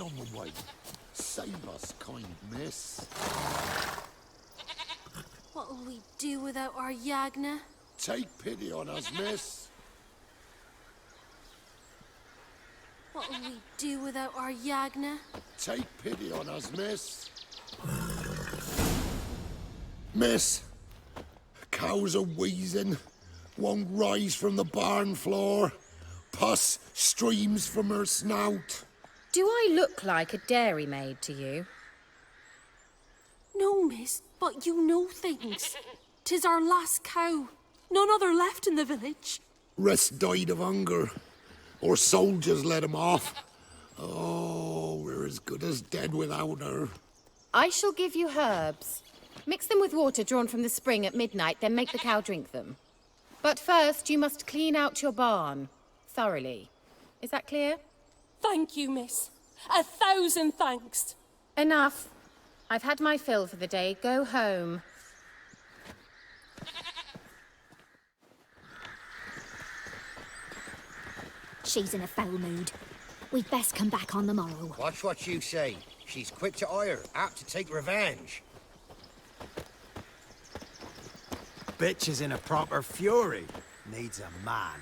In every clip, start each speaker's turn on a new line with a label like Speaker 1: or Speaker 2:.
Speaker 1: on the way. Save us, kind miss.
Speaker 2: What'll we do without our Yagna?
Speaker 1: Take pity on us, miss.
Speaker 2: What'll we do without our Yagna?
Speaker 1: Take pity on us, miss. Miss, cows are wheezing, won't rise from the barn floor. Pus streams from her snout.
Speaker 3: Do I look like a dairymaid to you?
Speaker 2: No, miss, but you know things. 'Tis our last cow. None other left in the village.
Speaker 1: Rest died of hunger, or soldiers let him off. Oh, we're as good as dead without her.
Speaker 3: I shall give you herbs. Mix them with water drawn from the spring at midnight, then make the cow drink them. But first, you must clean out your barn. Thoroughly. Is that clear?
Speaker 2: Thank you, miss. 1,000 thanks.
Speaker 3: Enough. I've had my fill for the day. Go home.
Speaker 4: She's in a foul mood. We'd best come back on the morrow.
Speaker 5: Watch what you say. She's quick to ire, apt to take revenge.
Speaker 6: Bitch is in a proper fury. Needs a man.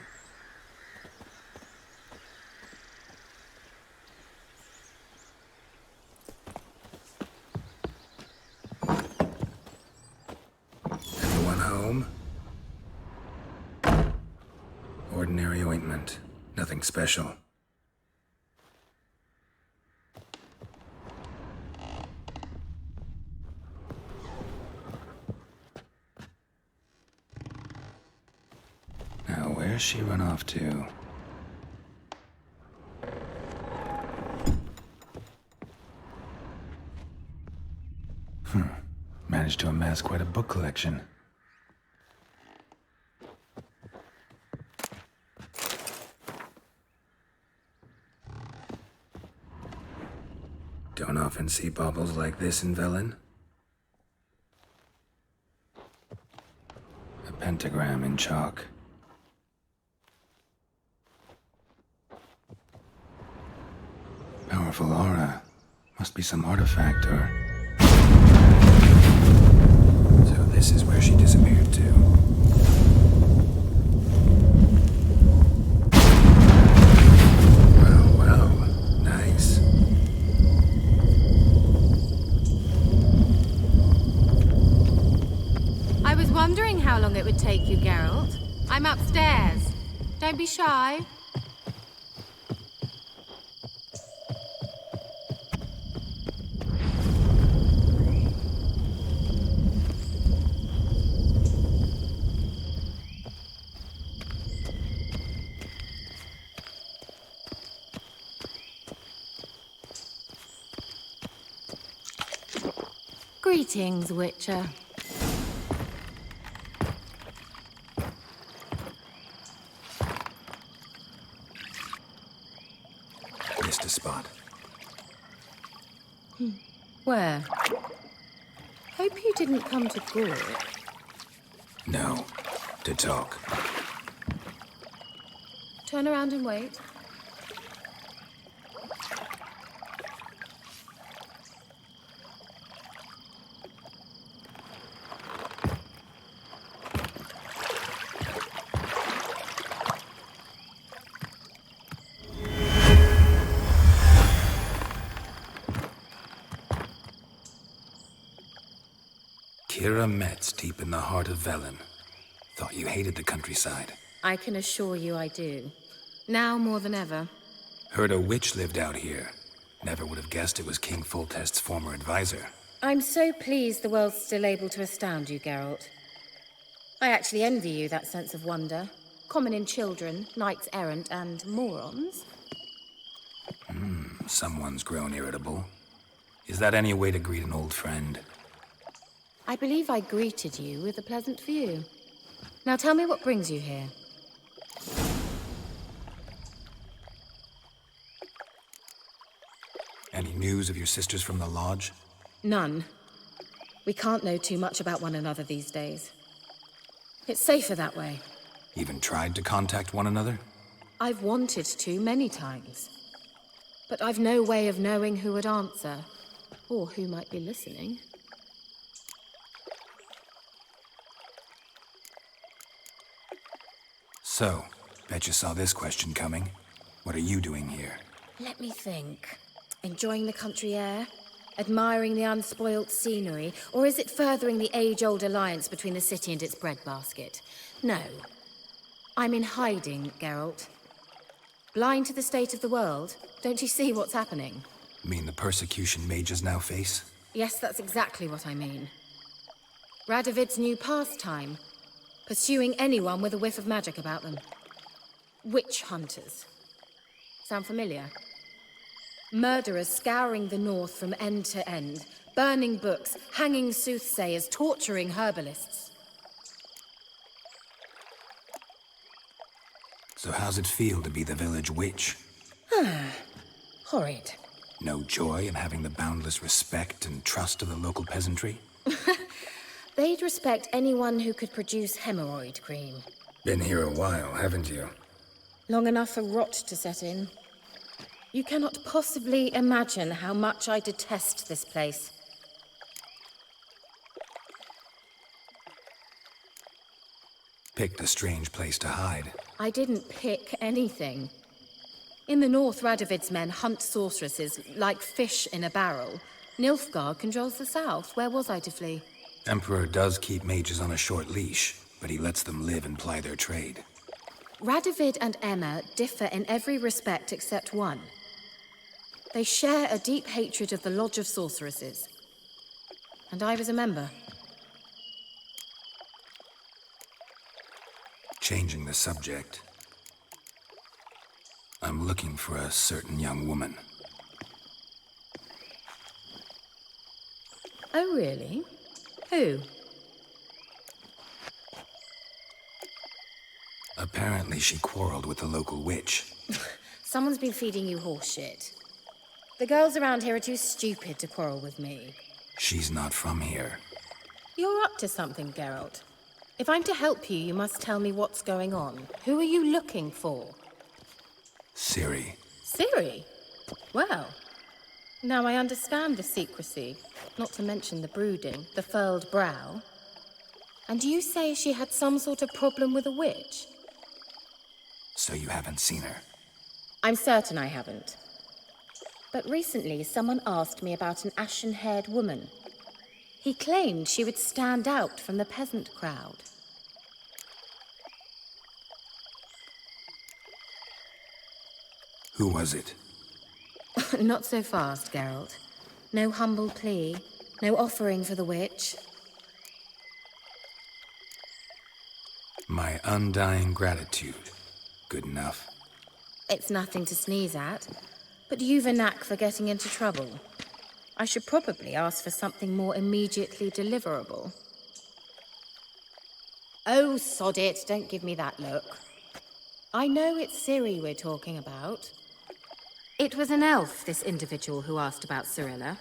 Speaker 7: Anyone home? Ordinary ointment. Nothing special. Now, where's she run off to? Managed to amass quite a book collection. Don't often see baubles like this in Velen. A pentagram in chalk. Powerful aura. Must be some artifact or... So this is where she disappeared to. Well, well. Nice.
Speaker 3: I was wondering how long it would take you, Geralt. I'm upstairs. Don't be shy. Greetings, Witcher.
Speaker 7: Missed a spot.
Speaker 3: Where? Hope you didn't come to Gore.
Speaker 7: No. To talk.
Speaker 3: Turn around and wait.
Speaker 7: Kira Metz deep in the heart of Velen. Thought you hated the countryside.
Speaker 3: I can assure you I do. Now more than ever.
Speaker 7: Heard a witch lived out here. Never would have guessed it was King Foltest's former advisor.
Speaker 3: I'm so pleased the world's still able to astound you, Geralt. I actually envy you that sense of wonder. Common in children, knights errant, and morons.
Speaker 7: Someone's grown irritable. Is that any way to greet an old friend?
Speaker 3: I believe I greeted you with a pleasant view. Now tell me what brings you here.
Speaker 7: Any news of your sisters from the lodge?
Speaker 3: None. We can't know too much about one another these days. It's safer that way.
Speaker 7: Even tried to contact one another?
Speaker 3: I've wanted to many times. But I've no way of knowing who would answer, or who might be listening.
Speaker 7: So, bet you saw this question coming. What are you doing here?
Speaker 3: Let me think. Enjoying the country air? Admiring the unspoilt scenery? Or is it furthering the age-old alliance between the city and its breadbasket? No. I'm in hiding, Geralt. Blind to the state of the world? Don't you see what's happening?
Speaker 7: Mean the persecution mages now face?
Speaker 3: Yes, that's exactly what I mean. Radovid's new pastime. Pursuing anyone with a whiff of magic about them. Witch hunters. Sound familiar? Murderers scouring the north from end to end, burning books, hanging soothsayers, torturing herbalists.
Speaker 7: So how's it feel to be the village witch?
Speaker 3: Horrid.
Speaker 7: No joy in having the boundless respect and trust of the local peasantry?
Speaker 3: They'd respect anyone who could produce hemorrhoid cream.
Speaker 7: Been here a while, haven't you?
Speaker 3: Long enough for rot to set in. You cannot possibly imagine how much I detest this place.
Speaker 7: Picked a strange place to hide.
Speaker 3: I didn't pick anything. In the north, Radovid's men hunt sorceresses like fish in a barrel. Nilfgaard controls the south. Where was I to flee?
Speaker 7: Emperor does keep mages on a short leash, but he lets them live and ply their trade.
Speaker 3: Radovid and Emma differ in every respect except one. They share a deep hatred of the Lodge of Sorceresses. And I was a member.
Speaker 7: Changing the subject. I'm looking for a certain young woman.
Speaker 3: Oh, really? Who?
Speaker 7: Apparently she quarreled with the local witch.
Speaker 3: Someone's been feeding you horseshit. The girls around here are too stupid to quarrel with me.
Speaker 7: She's not from here.
Speaker 3: You're up to something, Geralt. If I'm to help you, you must tell me what's going on. Who are you looking for?
Speaker 7: Ciri.
Speaker 3: Ciri? Well, now I understand the secrecy, not to mention the brooding, the furled brow. And you say she had some sort of problem with a witch?
Speaker 7: So you haven't seen her?
Speaker 3: I'm certain I haven't. But recently, someone asked me about an ashen-haired woman. He claimed she would stand out from the peasant crowd.
Speaker 7: Who was it?
Speaker 3: Not so fast, Geralt. No humble plea, no offering for the witch.
Speaker 7: My undying gratitude. Good enough.
Speaker 3: It's nothing to sneeze at, but you've a knack for getting into trouble. I should probably ask for something more immediately deliverable. Oh, sod it, don't give me that look. I know it's Ciri we're talking about. It was an elf, this individual who asked about Cirilla.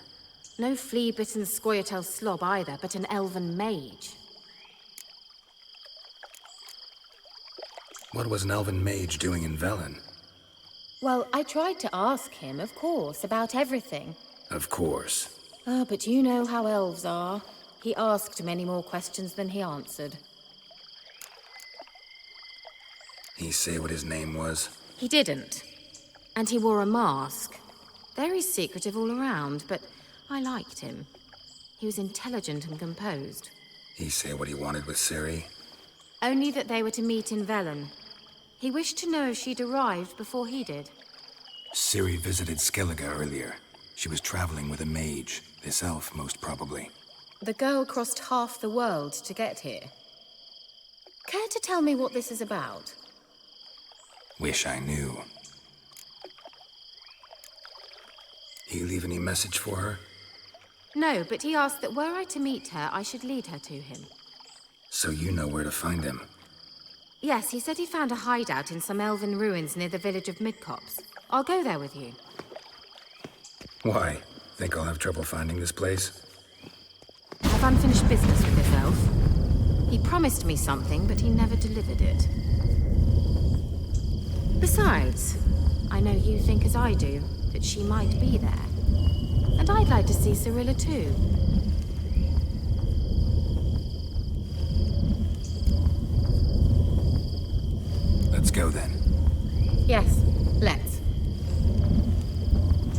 Speaker 3: No flea-bitten Scoia'tael slob either, but an elven mage.
Speaker 7: What was an elven mage doing in Velen?
Speaker 3: Well, I tried to ask him, of course, about everything.
Speaker 7: Of course.
Speaker 3: Ah, but you know how elves are. He asked many more questions than he answered.
Speaker 7: He say what his name was?
Speaker 3: He didn't. And he wore a mask. Very secretive all around, but I liked him. He was intelligent and composed.
Speaker 7: He say what he wanted with Ciri?
Speaker 3: Only that they were to meet in Velen. He wished to know if she'd arrived before he did.
Speaker 7: Ciri visited Skellige earlier. She was traveling with a mage. This elf, most probably.
Speaker 3: The girl crossed half the world to get here. Care to tell me what this is about?
Speaker 7: Wish I knew. He leave any message for her?
Speaker 3: No, but he asked that were I to meet her, I should lead her to him.
Speaker 7: So you know where to find him?
Speaker 3: Yes, he said he found a hideout in some elven ruins near the village of Midcopse. I'll go there with you.
Speaker 7: Why? Think I'll have trouble finding this place?
Speaker 3: I have unfinished business with this elf. He promised me something, but he never delivered it. Besides, I know you think as I do. that she might be there. And I'd like to see Cyrilla too.
Speaker 7: Let's go then.
Speaker 3: Yes, let's.